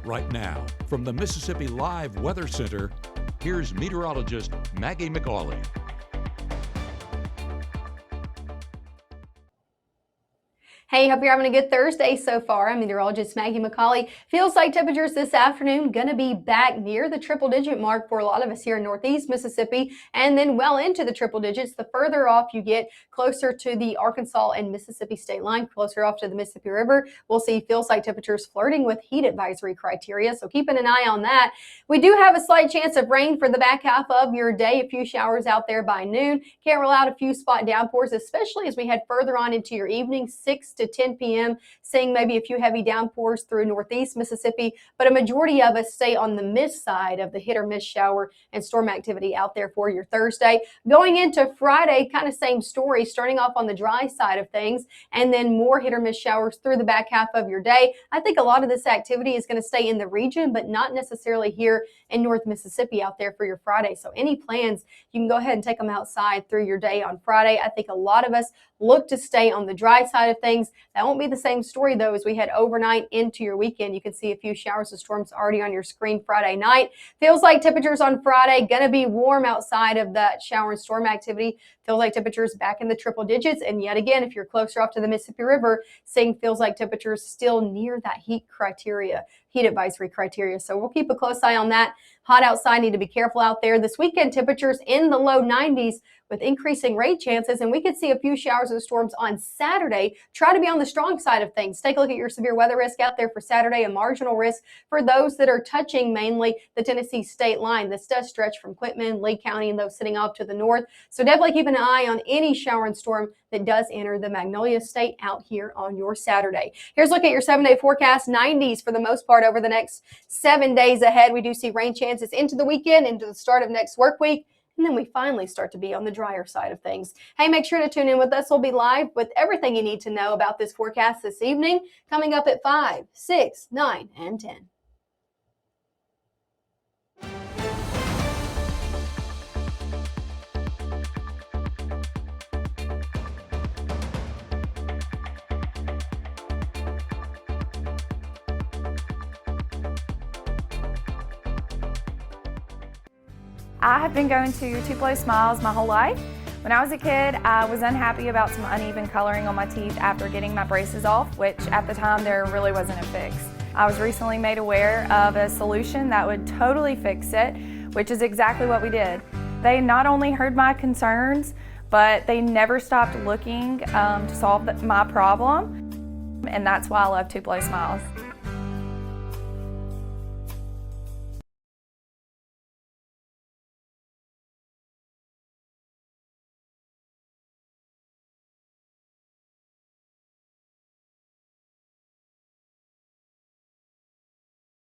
Right now, from the Mississippi Live Weather Center, here's meteorologist Maggye. Hey, hope you're having a good Thursday so far. I'm meteorologist Maggye. Feels like temperatures this afternoon going to be back near the triple-digit mark for a lot of us here in Northeast Mississippi, and then well into the triple digits. The further off you get, closer to the Arkansas and Mississippi state line, closer off to the Mississippi River, we'll see feels like temperatures flirting with heat advisory criteria. So keeping an eye on that. We do have a slight chance of rain for the back half of your day. A few showers out there by noon. Can't rule out a few spot downpours, especially as we head further on into your evening, 6 to 10 p.m., seeing maybe a few heavy downpours through Northeast Mississippi, but a majority of us stay on the miss side of the hit or miss shower and storm activity out there for your Thursday. Going into Friday, kind of same story, starting off on the dry side of things, and then more hit or miss showers through the back half of your day. I think a lot of this activity is going to stay in the region, but not necessarily here in North Mississippi out there for your Friday. So any plans, you can go ahead and take them outside through your day on Friday. I think a lot of us look to stay on the dry side of things. That won't be the same story, though, as we head overnight into your weekend. You can see a few showers and storms already on your screen Friday night. Feels like temperatures on Friday going to be warm outside of that shower and storm activity. Feels like temperatures back in the triple digits. And yet again, if you're closer off to the Mississippi River, seeing feels like temperatures still near that heat advisory criteria. So we'll keep a close eye on that. Hot outside, need to be careful out there. This weekend, temperatures in the low 90s with increasing rain chances, and we could see a few showers and storms on Saturday. Try to be on the strong side of things. Take a look at your severe weather risk out there for Saturday, a marginal risk for those that are touching mainly the Tennessee state line. This does stretch from Quitman, Lee County, and those sitting off to the north. So definitely keep an eye on any shower and storm that does enter the Magnolia State out here on your Saturday. Here's a look at your 7-day forecast. 90s for the most part over the next 7 days ahead. We do see rain chances into the weekend, into the start of next work week. And then we finally start to be on the drier side of things. Hey, make sure to tune in with us. We'll be live with everything you need to know about this forecast this evening, coming up at 5, 6, 9, and 10. I have been going to Tupelo Smiles my whole life. When I was a kid, I was unhappy about some uneven coloring on my teeth after getting my braces off, which at the time there really wasn't a fix. I was recently made aware of a solution that would totally fix it, which is exactly what we did. They not only heard my concerns, but they never stopped looking to solve my problem, and that's why I love Tupelo Smiles.